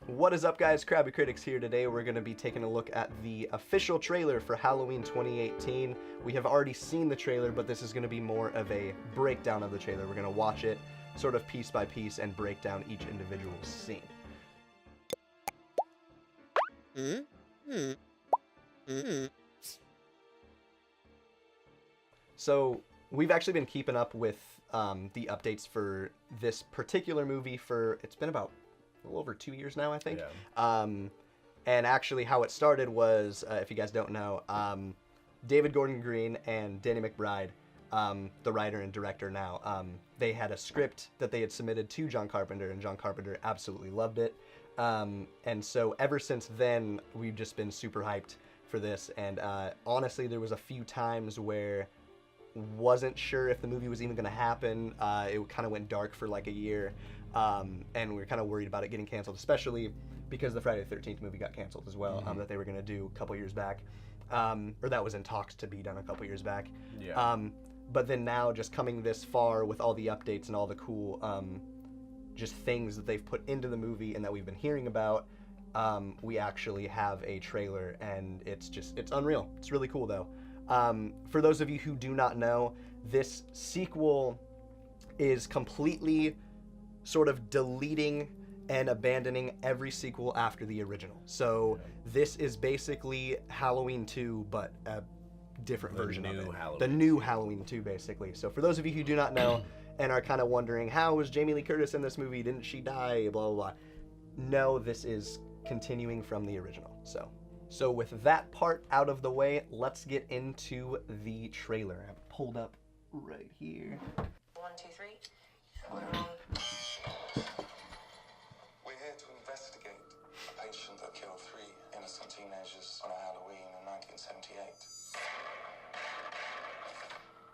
What is up, guys? Krabby Critics here. Today we're going to be taking a look at the official trailer for Halloween 2018. We have already seen the trailer, but this is going to be more of a breakdown of the trailer. We're going to watch it sort of piece by piece and break down each individual scene. So we've actually been keeping up with the updates for this particular movie for, it's been about a little over 2 years now, I think. Yeah. And actually how it started was, if you guys don't know, David Gordon Green and Danny McBride, the writer and director now, they had a script that they had submitted to John Carpenter, and John Carpenter absolutely loved it. And so ever since then, we've just been super hyped for this. And honestly, there was a few times where wasn't sure if the movie was even going to happen. It kind of went dark for like a year, and we were kind of worried about it getting canceled, especially because the Friday the 13th movie got canceled as well, that they were going to do a couple years back, or that was in talks to be done a couple years back. Yeah. But then now, just coming this far with all the updates and all the cool just things that they've put into the movie and that we've been hearing about, we actually have a trailer, and it's unreal. It's really cool though. For those of you who do not know, this sequel is completely sort of deleting and abandoning every sequel after the original. So this is basically Halloween 2, but a different version of it. The new Halloween 2, basically. So for those of you who do not know and are kind of wondering, how was Jamie Lee Curtis in this movie? Didn't she die? Blah, blah, blah. No, this is continuing from the original. So with that part out of the way, let's get into the trailer. I have it pulled up right here. 1, 2, 3. We're here to investigate a patient that killed 3 innocent teenagers on a Halloween in 1978.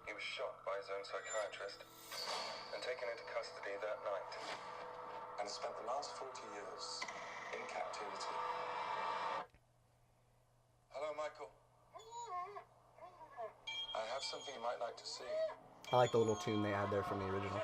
He was shot by his own psychiatrist and taken into custody that night, and has spent the last 40 years in captivity. Hello, Michael. I have something you might like to see. I like the little tune they add there from the original.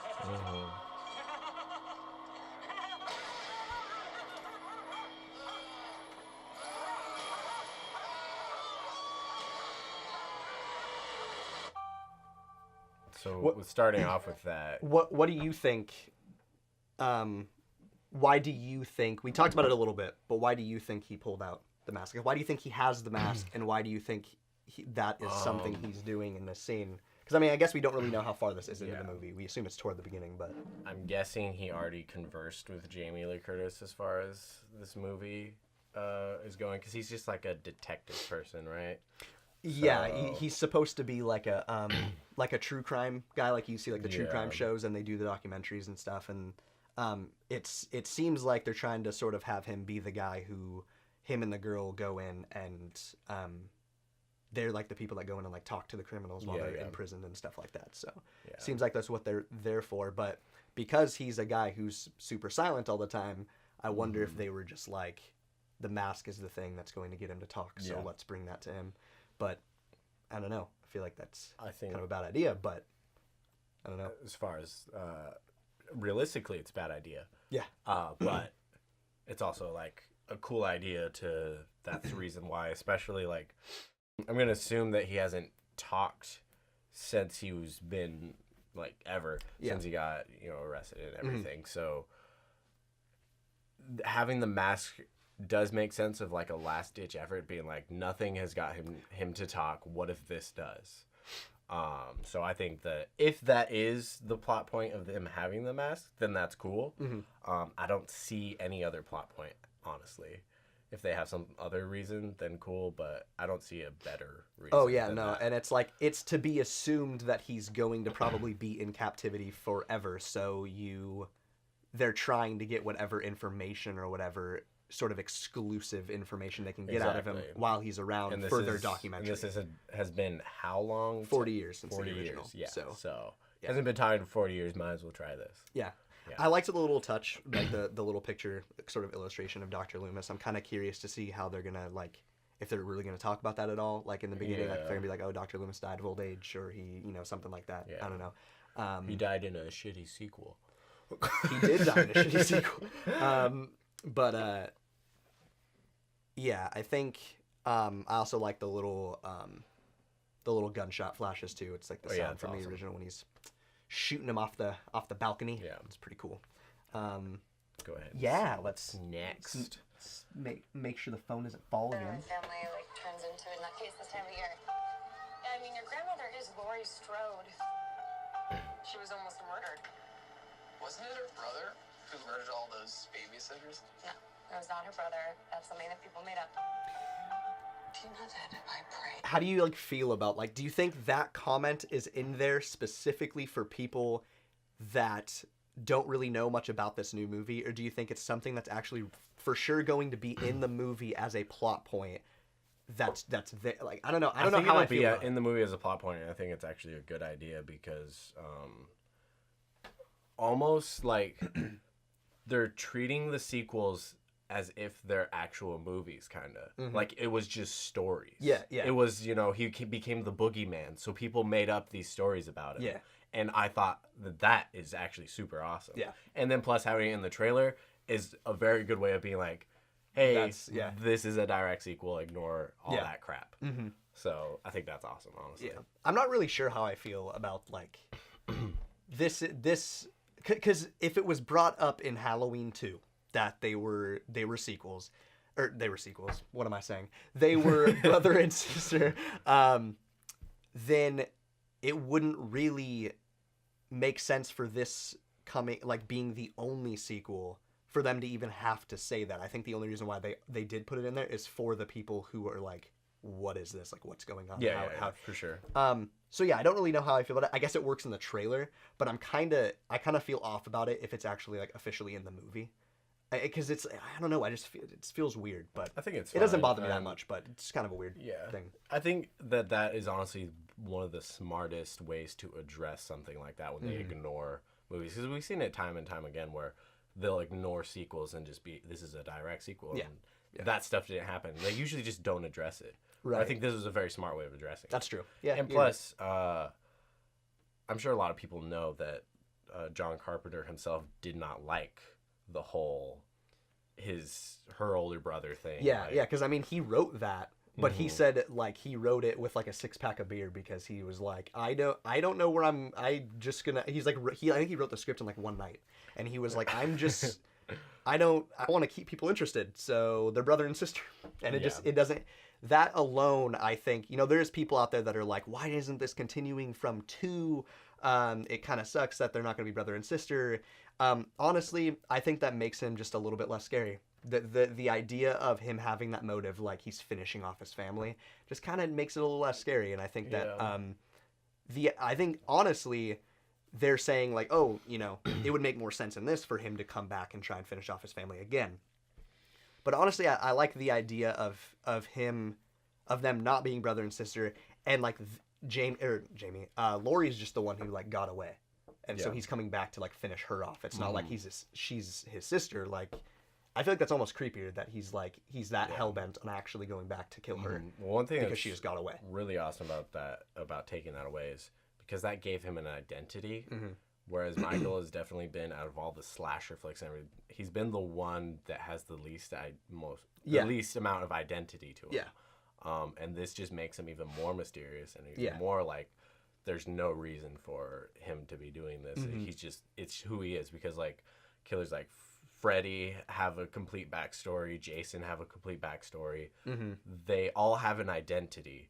So starting off with that. What do you think? Why do you think, we talked about it a little bit, but why do you think he pulled out the mask? Why do you think he has the mask, and why do you think that is something he's doing in this scene? Because, I mean, I guess we don't really know how far this is into the movie. We assume it's toward the beginning, but... I'm guessing he already conversed with Jamie Lee Curtis as far as this movie is going, because he's just like a detective person, right? Yeah, he's supposed to be like a true crime guy, like you see like the true crime shows, and they do the documentaries and stuff, and it seems like they're trying to sort of have him be the guy who him and the girl go in, and they're like the people that go in and like talk to the criminals while they're in prison and stuff like that. So it seems like that's what they're there for. But because he's a guy who's super silent all the time, I wonder if they were just like, the mask is the thing that's going to get him to talk, so let's bring that to him. But I don't know. I feel like that's kind of a bad idea, but I don't know. As far as realistically, it's a bad idea. Yeah. But it's also like a cool idea that's the reason why, especially like, I'm going to assume that he hasn't talked since he was been like ever, since he got, arrested and everything. So having the mask does make sense of like a last ditch effort, being like, nothing has got him to talk. What if this does? So I think that if that is the plot point of him having the mask, then that's cool. I don't see any other plot point, honestly. If they have some other reason, then cool, but I don't see a better reason. Oh, yeah, no, and it's like, it's to be assumed that he's going to probably be in captivity forever, so they're trying to get whatever information or whatever sort of exclusive information they can get out of him while he's around for their documentary. And this has been how long? 40 years since 40 the original. years, yeah. So hasn't been time in 40 years, might as well try this. Yeah. I liked the little touch, like the little picture sort of illustration of Dr. Loomis. I'm kind of curious to see how they're going to, like, if they're really going to talk about that at all. Like in the beginning, like they're going to be like, oh, Dr. Loomis died of old age, or he, something like that. I don't know. He died in a shitty sequel. He did die in a shitty sequel. But yeah, I think I also like the little gunshot flashes too. It's like the Oh, yeah, sound it's from the awesome. original when he's shooting him off the balcony. Yeah. It's pretty cool. Go ahead. Yeah, let's Next. make sure the phone isn't falling in. Family like turns into a nutcase this time of year. Yeah, I mean, your grandmother is Laurie Strode. She was almost murdered. Wasn't it her brother who murdered all those babysitters? No, it was not her brother. That's something that people made up. Do you know that I pray? How do you like feel about like? Do you think that comment is in there specifically for people that don't really know much about this new movie, or do you think it's something that's actually for sure going to be in the movie as a plot point? That's there. Like I don't know. I don't know how I feel about in the movie as a plot point. I think it's actually a good idea because almost like they're treating the sequels as if they're actual movies, kind of. Like it was just stories. Yeah, yeah. It was, he became the boogeyman, so people made up these stories about him. Yeah. And I thought that is actually super awesome. Yeah. And then plus having it in the trailer is a very good way of being like, hey, yeah. this is a direct sequel, ignore all Yeah. that crap. Mm-hmm. So I think that's awesome, honestly. Yeah, I'm not really sure how I feel about like this because if it was brought up in Halloween 2 that they were sequels, or they were sequels. What am I saying? They were brother and sister. Then it wouldn't really make sense for this being the only sequel for them to even have to say that. I think the only reason why they did put it in there is for the people who are like, what is this? Like, what's going on? Yeah, for sure. So yeah, I don't really know how I feel about it. I guess it works in the trailer, but I kind of feel off about it if it's actually like officially in the movie, because I don't know. I just feel it feels weird, but I think it doesn't fine. bother me that much, but it's kind of a weird thing. I think that is honestly one of the smartest ways to address something like that when they ignore movies, because we've seen it time and time again where they'll ignore sequels and just be, this is a direct sequel. Yeah. And that stuff didn't happen. They usually just don't address it. Right. I think this was a very smart way of addressing it. That's true. Yeah. And plus, I'm sure a lot of people know that John Carpenter himself did not like the whole her older brother thing. Yeah, like, yeah, because I mean, he wrote that, but he said like he wrote it with like a 6-pack of beer because he was like, I don't know where he's like, I think he wrote the script in like one night, and he was like, I want to keep people interested, so they're brother and sister, and it doesn't. That alone, I think, there's people out there that are like, why isn't this continuing from 2? It kind of sucks that they're not going to be brother and sister. Honestly, I think that makes him just a little bit less scary. The idea of him having that motive, like he's finishing off his family, just kind of makes it a little less scary. And I think that I think honestly, they're saying like, oh, it would make more sense in this for him to come back and try and finish off his family again. But honestly, I like the idea of them not being brother and sister, and like Jamie, Laurie's just the one who like got away, and so he's coming back to like finish her off. It's not like she's his sister. Like, I feel like that's almost creepier that he's that hell bent on actually going back to kill her. Well, one thing because she just got away. Really awesome about taking that away is because that gave him an identity. Whereas Michael has definitely been, out of all the slasher flicks, he's been the one that has the least amount of identity to him. Yeah. And this just makes him even more mysterious and even more like there's no reason for him to be doing this. It's who he is, because like killers like Freddy have a complete backstory, Jason have a complete backstory. They all have an identity,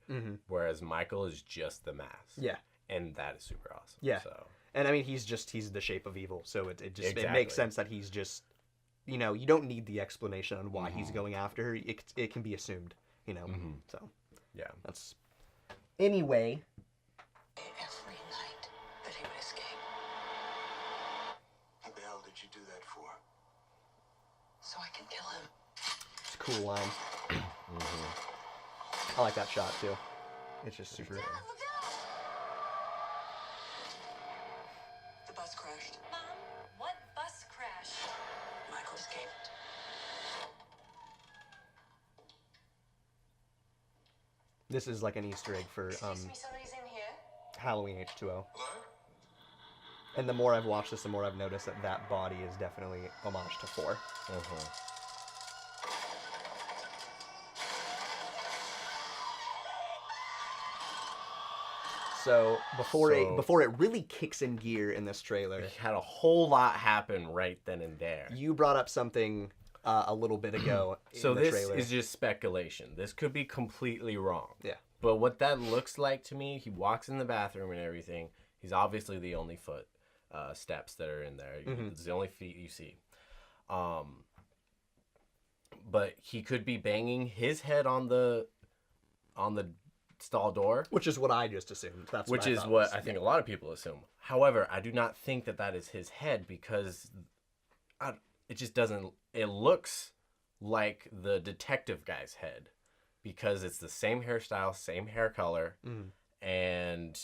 whereas Michael is just the mask. Yeah. And that is super awesome. Yeah. So. And I mean, he's the shape of evil, so it Exactly. makes sense that he's just, you don't need the explanation on why he's going after her. It can be assumed, So Yeah. that's anyway. Every night that he would escape. What the hell did you do that for? So I can kill him. It's a cool line. I like that shot too. It's just super. The bus crashed. Mom, what bus crash? Michael escaped. This is like an Easter egg for Excuse me, somebody's in here. Halloween H2O. Hello? And the more I've watched this, the more I've noticed that body is definitely homage to 4. So before So- before it really kicks in gear in this trailer, It had a whole lot happen right then and there. you brought up something a little bit ago So in the this trailer. is just speculation. This could be completely wrong. Yeah. But what that looks like to me, he walks in the bathroom and everything. He's obviously the only foot steps that are in there. It's the only feet you see. But he could be banging his head on the stall door, Which is what I just assumed. That's which what I is thought what was- I think a lot of people assume. However, I do not think that that is his head because it just doesn't. It looks like the detective guy's head because it's the same hairstyle, same hair color, and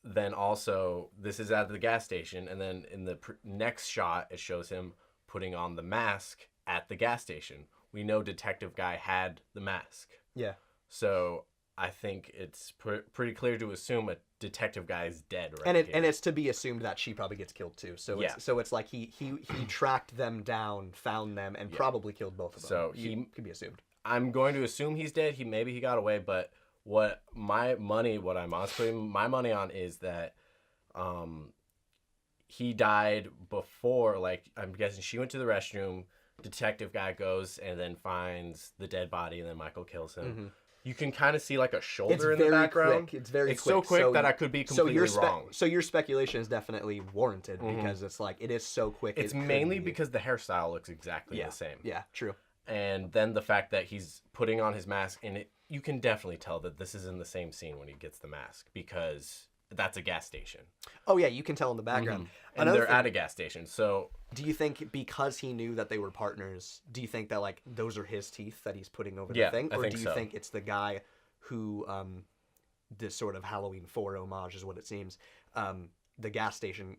then also this is at the gas station, and then in the next shot it shows him putting on the mask at the gas station. We know detective guy had the mask. Yeah. So I think it's pretty clear to assume a detective guy is dead right And here. it's to be assumed that she probably gets killed too. So Yeah. it's like he tracked them down, found them, and probably killed both of them. So he could be assumed. I'm going to assume he's dead. Maybe he got away, but what I'm honestly putting my money on is that he died before, like, I'm guessing she went to the restroom, detective guy goes and then finds the dead body, and then Michael kills him. You can kind of see like a shoulder in the background. Quick. It's very It's quick. so quick that I could be completely wrong. So your speculation is definitely warranted because it's like it is so quick. It's it could mainly be- because the hairstyle looks exactly the same. Yeah, true. And then the fact that he's putting on his mask, and you can definitely tell that this is in the same scene when he gets the mask because that's a gas station. Oh yeah, you can tell in the background. And they're at a gas station. So Do you think because he knew that they were partners, do you think that like those are his teeth that he's putting over Yeah, the thing, I or think do you so. think it's the guy who this sort of Halloween 4 homage is what it seems, the gas station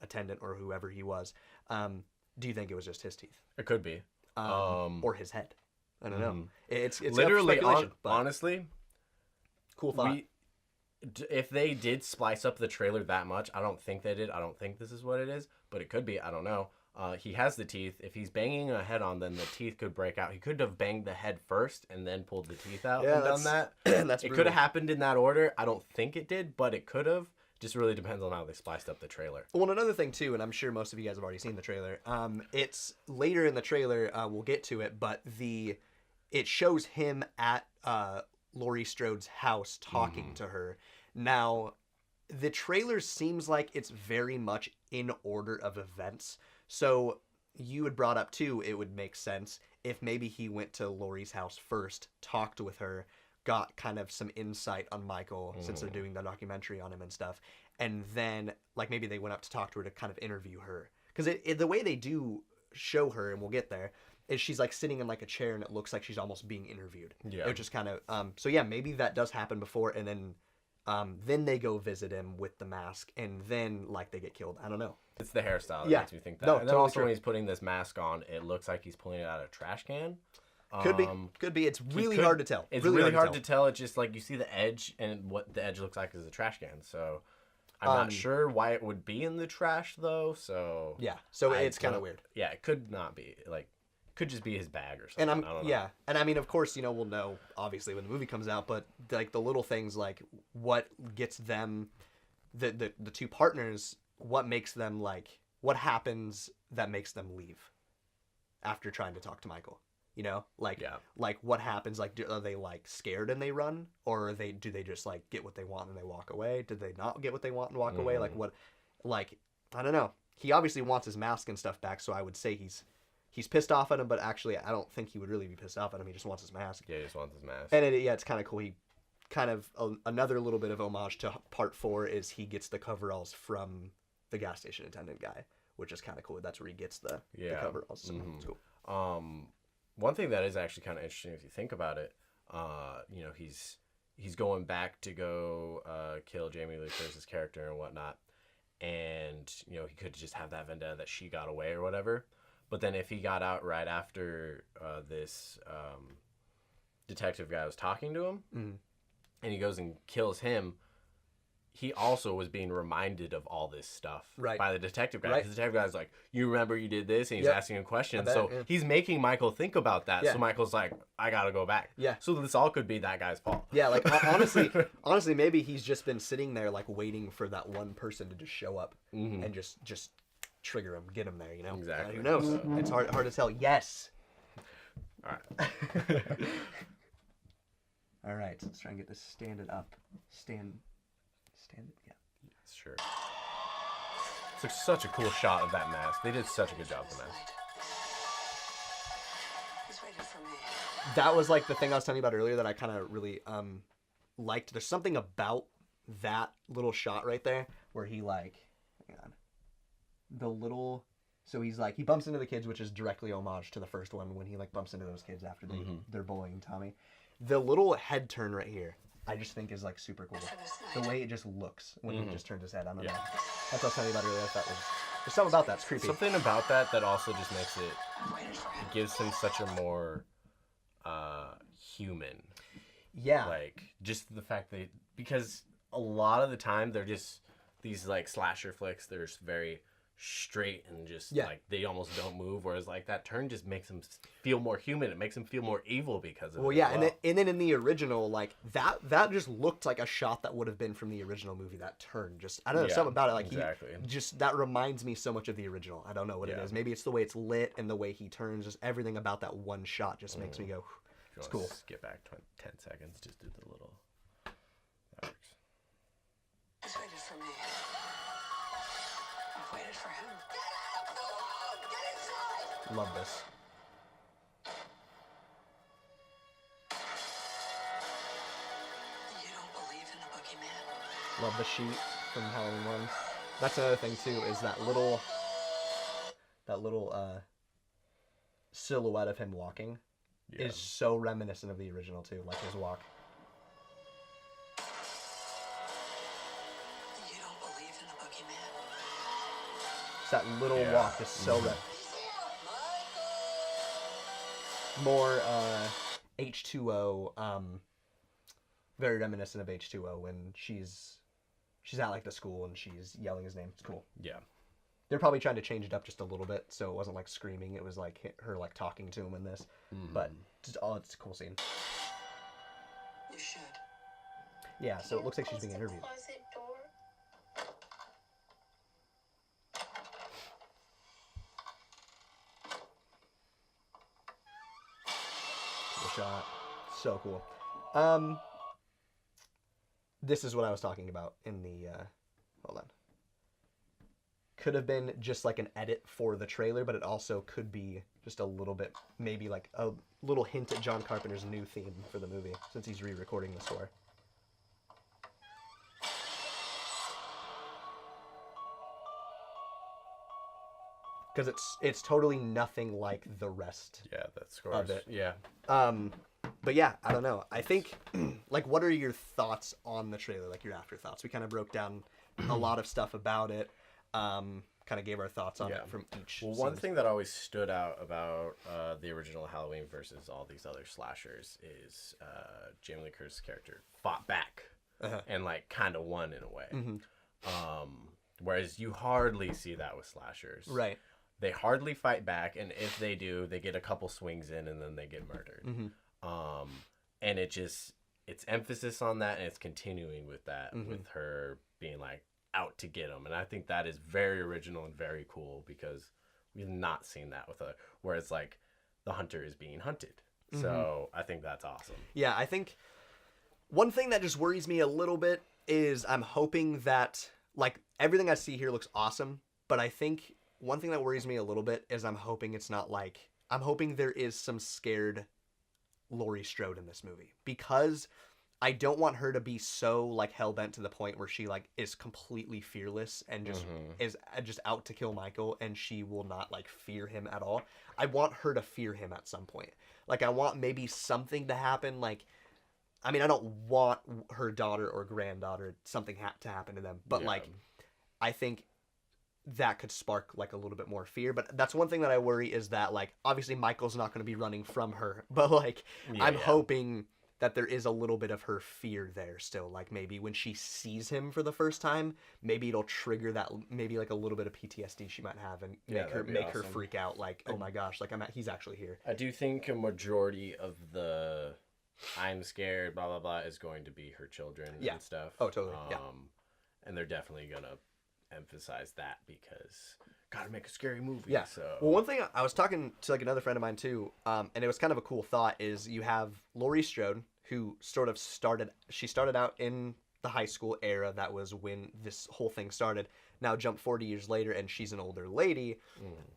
attendant or whoever he was? Do you think it was just his teeth it could be. or his head? I don't know. It's Literally, speculation, but honestly, cool thought. if they did splice up the trailer that much, I don't think they did. I don't think this is what it is, but it could be. I don't know. He has the teeth. If he's banging a head on, then the teeth could break out. He could have banged the head first and then pulled the teeth out and done that. That's It could brutal. have happened in that order. I don't think it did, but it could have. Just really depends on how they spliced up the trailer. Well, and another thing too, and I'm sure most of you guys have already seen the trailer. It's later in the trailer. We'll get to it, but it shows him at Laurie Strode's house talking to her. Now, the trailer seems like it's very much in order of events. So you had brought up too, it would make sense if maybe he went to Laurie's house first, talked with her, got kind of some insight on Michael since they're doing the documentary on him and stuff, and then like maybe they went up to talk to her to kind of interview her, because the way they do show her, and we'll get there, is she's like sitting in like a chair and it looks like she's almost being interviewed. Yeah. Which is kind of so yeah, maybe that does happen before, and then they go visit him with the mask, and then like they get killed. I don't know. It's the hairstyle that Yeah. makes me think that. No, and then totally also true. when he's putting this mask on, it looks like he's pulling it out of a trash can. Could be. It's He really could- hard to tell. It's really hard to tell. It's just like you see the edge, and what the edge looks like is a trash can. So I'm not sure why it would be in the trash though. So Yeah. So I it's kind of don't- weird. Yeah, it could not be like, could just be his bag or something. And I don't know. yeah, and I mean, of course, we'll know obviously when the movie comes out, but like the little things, like what gets them, the two partners, what makes them like, what happens that makes them leave after trying to talk to Michael, like Yeah. like what happens, like are they like scared and they run, or do they just like get what they want and they walk away? Did they not get what they want and walk away? Like what, like I don't know. He obviously wants his mask and stuff back, so I would say he's pissed off at him, but actually I don't think he would really be pissed off at him. He just wants his mask. Yeah, he just wants his mask. And it's kind of cool. He kind of another little bit of homage to part 4 is he gets the coveralls from the gas station attendant guy, which is kind of cool. That's where he gets the coveralls. So it's cool. One thing that is actually kind of interesting if you think about it, he's going back to go kill Jamie Lee Curtis's character and whatnot, and he could just have that vendetta that she got away or whatever. But then if he got out right after this detective guy was talking to him, and he goes and kills him, he also was being reminded of all this stuff Right. by the detective guy. Right. The detective guy's like, you remember you did this? And he's Yep. asking him questions. I bet, So yeah. he's making Michael think about that. Yeah. So Michael's like, I gotta go back. Yeah. So this all could be that guy's fault. Yeah, like honestly, maybe he's just been sitting there like waiting for that one person to just show up and just trigger him, get him there. You know, Exactly. Who knows? It's hard to tell. Yes. All right. All right. So let's try and get this standing up. Stand. Yeah. Sure. It's like such a cool shot of that mask. They did such a good job with the mask. He's waiting for me. That was like the thing I was telling you about earlier that I kind of really liked. There's something about that little shot right there where he like, hang on, the little. So he's like he bumps into the kids, which is directly homage to the first one when he like bumps into those kids after they're bullying Tommy. The little head turn right here, I just think is like super cool. The way it just looks when he just turns his head. I don't know. That's what I was telling you about earlier. That was there's something about that. It's creepy. Something about that also just makes it I waited for him. gives him such a more human. Yeah. Like just the fact that because a lot of the time they're just these like slasher flicks. They're just very straight and just like they almost don't move. Whereas like that turn just makes him feel more human. It makes him feel more evil because of it. Well, yeah, as and then in the original, like that just looked like a shot that would have been from the original movie. That turn, just I don't know, Yeah, something about it. Like exactly. just that reminds me so much of the original. I don't know what it Yeah. is. Maybe it's the way it's lit and the way he turns. Just everything about that one shot just makes me go, If you it's wanna cool. Skip back 10 seconds. Just do the little. That works. He's waited for me. I've waited for him. Love this. You don't believe in the boogeyman? Love the sheet from Halloween 1. That's another thing too, is that little silhouette of him walking Yeah. is so reminiscent of the original too, like his walk. You don't believe in the boogeyman? It's that little Yeah. walk is so more H2O, very reminiscent of H2O when she's at like the school and she's yelling his name. It's cool. Yeah. They're probably trying to change it up just a little bit so it wasn't like screaming. It was like her like talking to him in this. But just, it's a cool scene. You should. Yeah, so it looks like she's being interviewed. Closet door. Cool shot. So cool. This is what I was talking about in the hold on. Could have been just like an edit for the trailer, but it also could be just a little bit, maybe like a little hint at John Carpenter's new theme for the movie, since he's re-recording the score. Because it's totally nothing like the rest. Yeah. That scores. it. Yeah. But yeah, I don't know. I think, like, what are your thoughts on the trailer? Like your afterthoughts. We kind of broke down a lot of stuff about it. Kind of gave our thoughts on it from each. Well, one scene. thing that always stood out about the original Halloween versus all these other slashers is Jamie Lee Curtis's character fought back and like kind of won in a way. Whereas you hardly see that with slashers. Right. They hardly fight back, and if they do, they get a couple swings in and then they get murdered. And it's emphasis on that, and it's continuing with that, with her being like out to get him. And I think that is very original and very cool because we've not seen that with where it's like the hunter is being hunted. So I think that's awesome. Yeah, I think one thing that just worries me a little bit is I'm hoping that, like, everything I see here looks awesome, but I think one thing that worries me a little bit is I'm hoping it's not like, I'm hoping there is some scared Laurie Strode in this movie, because I don't want her to be so like hell-bent to the point where she like is completely fearless and just is just out to kill Michael, and she will not like fear him at all. I want her to fear him at some point. Like, I want maybe something to happen. Like, I mean, I don't want her daughter or granddaughter, something to happen to them, but like, I think that could spark like a little bit more fear. But that's one thing that I worry, is that like, obviously Michael's not going to be running from her, but like, I'm hoping that there is a little bit of her fear there still. Like maybe when she sees him for the first time, maybe it'll trigger that, maybe like a little bit of PTSD she might have, and Yeah, make her awesome. freak out. Like, oh my gosh, like he's actually here. I do think a majority of the I'm scared, blah blah blah, is going to be her children Yeah. and stuff. Oh, totally. Yeah. And they're definitely gonna emphasize that because gotta make a scary movie. Yeah. So Well, one thing I was talking to like another friend of mine too, and it was kind of a cool thought, is you have Laurie Strode, who sort of started out in the high school era. That was when this whole thing started. Now jump 40 years later, and she's an older lady,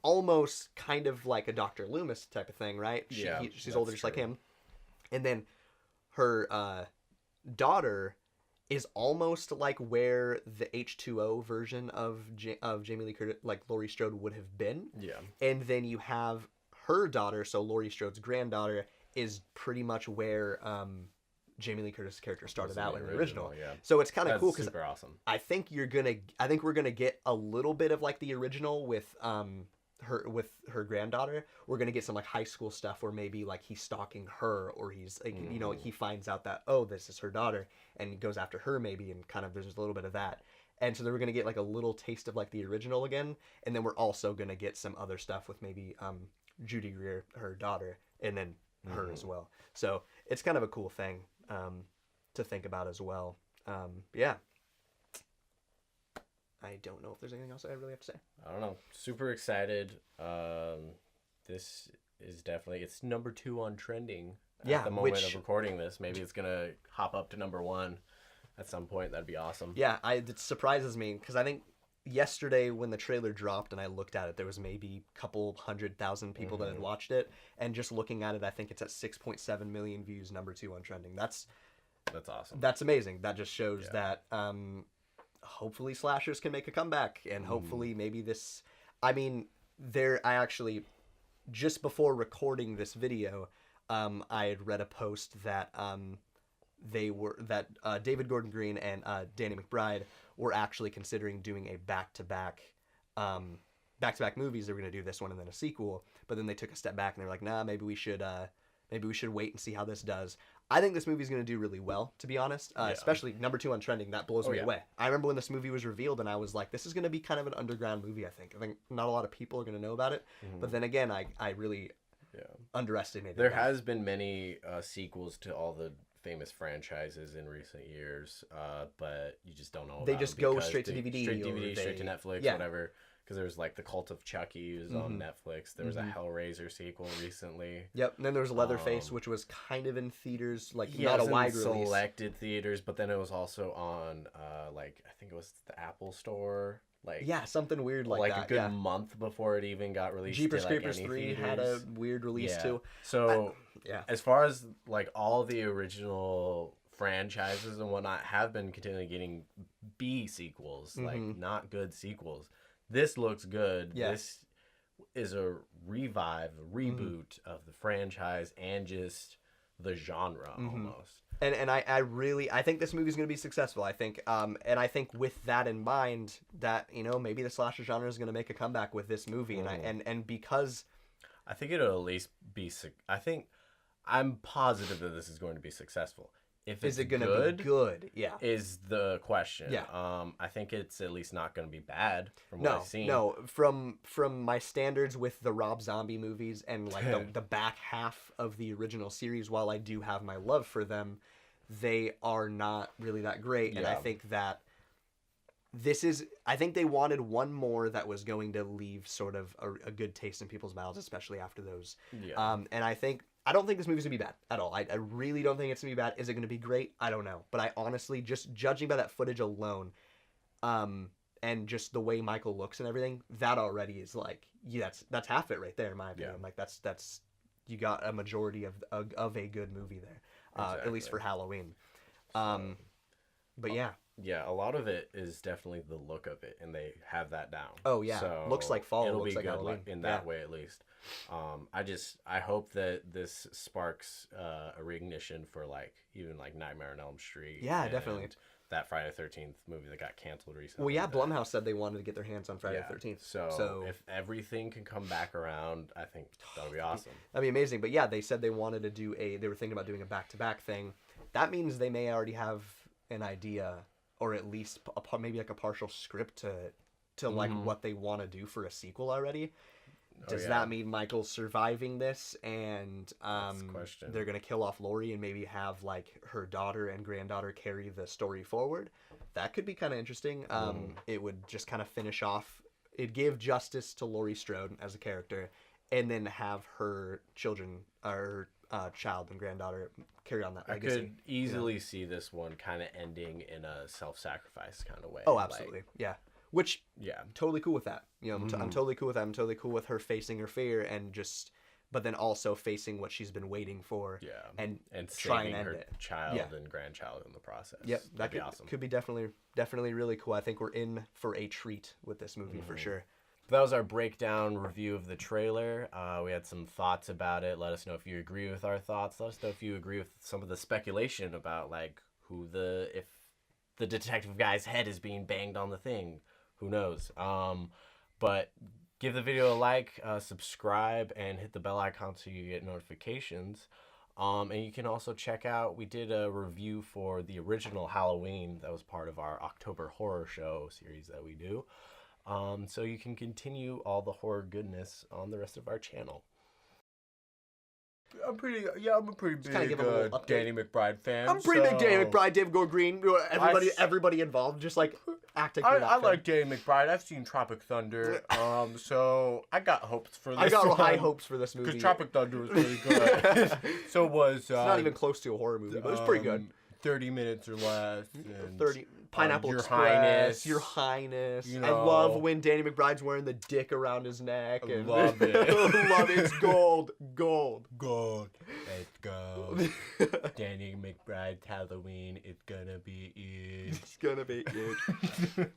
almost kind of like a Dr. Loomis type of thing, right? Yeah, She's that's older, just like true. him. And then her daughter is almost like where the H2O version of Jamie Lee Curtis, like Laurie Strode, would have been. yeah, And then you have her daughter, so Laurie Strode's granddaughter, is pretty much where Jamie Lee Curtis' character started out in the original. Yeah, So it's kind of that's cool because super awesome. I think we're gonna get a little bit of like the original with her granddaughter. We're gonna get some like high school stuff where maybe like he's stalking her, or he's like, you know, he finds out that, oh, this is her daughter, and he goes after her maybe, and kind of there's a little bit of that. And so then we're gonna get like a little taste of like the original again, and then we're also gonna get some other stuff with maybe Judy Greer, her daughter, and then her as well. So it's kind of a cool thing to think about as well. Yeah. I don't know if there's anything else I really have to say. I don't know. Super excited. This is definitely, it's number 2 on trending Yeah, at the moment which- of recording this. Maybe it's gonna hop up to number 1 at some point. That'd be awesome. Yeah, it surprises me because I think yesterday when the trailer dropped and I looked at it, there was maybe a couple 100,000 people that had watched it, and just looking at it, I think it's at 6.7 million views, number 2 on trending. That's That's awesome. amazing. That just shows that hopefully slashers can make a comeback, and hopefully maybe this. I mean, I actually, just before recording this video, I had read a post that David Gordon Green and Danny McBride were actually considering doing a back-to-back movies. They were going to do this one and then a sequel, but then they took a step back and they were like, nah, maybe we should wait and see how this does. I think this movie's going to do really well, to be honest. Especially number 2 on trending. That blows me away. I remember when this movie was revealed and I was like, this is going to be kind of an underground movie, I think. I think not a lot of people are going to know about it. But then again, I really underestimated There that. has been many sequels to all the famous franchises in recent years, but you just don't know They about just them go because straight to DVD straight or DVD, straight to they- Netflix, yeah. whatever. Because there was like the Cult of Chucky was on Netflix. There was a Hellraiser sequel recently. Yep, and then there was Leatherface, which was kind of in theaters, like Yeah, not it a was in wide release. selected theaters, but then it was also on like I think it was the Apple Store. Like Yeah, something weird like that. a good yeah. month before it even got released. Jeepers to, like, Creepers any 3 had a theaters. weird release Yeah. too. So Yeah. as far as like all the original franchises and whatnot have been continually getting B sequels, like not good sequels. This looks good. Yeah. This is a reboot of the franchise and just the genre almost. And I think this movie's going to be successful. I think and I think with that in mind, that, you know, maybe the slasher genre is going to make a comeback with this movie, and because I think it'll at least be. I think I'm positive that this is going to be successful. If it's is it going to good, be good? Yeah. is the question. Yeah. I think it's at least not going to be bad from what No, I've seen. no. From my standards with the Rob Zombie movies and like the back half of the original series, while I do have my love for them, they are not really that great. And I Yeah. think that I think they wanted one more that was going to leave sort of a good taste in people's mouths, especially after those. Yeah. And I don't think this movie's gonna be bad at all. I really don't think it's gonna be bad. Is it gonna be great? I don't know. But I honestly, just judging by that footage alone, and just the way Michael looks and everything, that already is like, yeah, that's half it right there, in my opinion. Yeah. Like that's you got a majority of a good movie there, at least for Halloween. But yeah. Yeah, a lot of it is definitely the look of it, and they have that down. Oh, yeah. So Looks like fall, It'll looks be like good Halloween. in that Yeah. way, at least. I hope that this sparks a reignition for like even like Nightmare on Elm Street. Yeah, and definitely. that Friday the 13th movie that got canceled recently. Well, yeah, Blumhouse said they wanted to get their hands on Friday the 13th. So if everything can come back around, I think that would be awesome. That'd be amazing. But yeah, they said they wanted to do they were thinking about doing a back-to-back thing. That means they may already have an idea, or at least maybe like a partial script to like what they want to do for a sequel already. Does that mean Michael's surviving this and they're going to kill off Laurie and maybe have like her daughter and granddaughter carry the story forward? That could be kind of interesting. It would just kind of finish off. It'd give justice to Laurie Strode as a character and then have her children, or child and granddaughter carry on that legacy. I could easily see this one kind of ending in a self-sacrifice kind of way. Oh, absolutely. Yeah. Which, yeah, totally cool with that. You know, I'm totally cool with that. I'm totally cool with her facing her fear and just, but then also facing what she's been waiting for. Yeah, and try and and end her it. child and grandchild in the process. Yep, that could be awesome. Could be definitely really cool. I think we're in for a treat with this movie for sure. That was our breakdown review of the trailer. We had some thoughts about it. Let us know if you agree with our thoughts. Let us know if you agree with some of the speculation about like if the detective guy's head is being banged on the thing. Who knows? But give the video a like, subscribe, and hit the bell icon so you get notifications. And you can also check out, we did a review for the original Halloween. That was part of our October horror show series that we do. So you can continue all the horror goodness on the rest of our channel. I'm a pretty big Danny McBride fan. I'm pretty big Danny McBride, David Gordon Green, everybody involved, just like acting. I like Danny McBride. I've seen Tropic Thunder, so I got hopes for this. I got high hopes for this movie because Tropic Thunder was really good. So was it's not even close to a horror movie, but it was pretty good. 30 minutes or less. And, 30 Pineapple Your Express, Highness. Your Highness. You know, I love when Danny McBride's wearing the dick around his neck. I love it. Love it. It's gold. Gold. Let's go. Danny McBride's Halloween. It's gonna be it. It's gonna be it.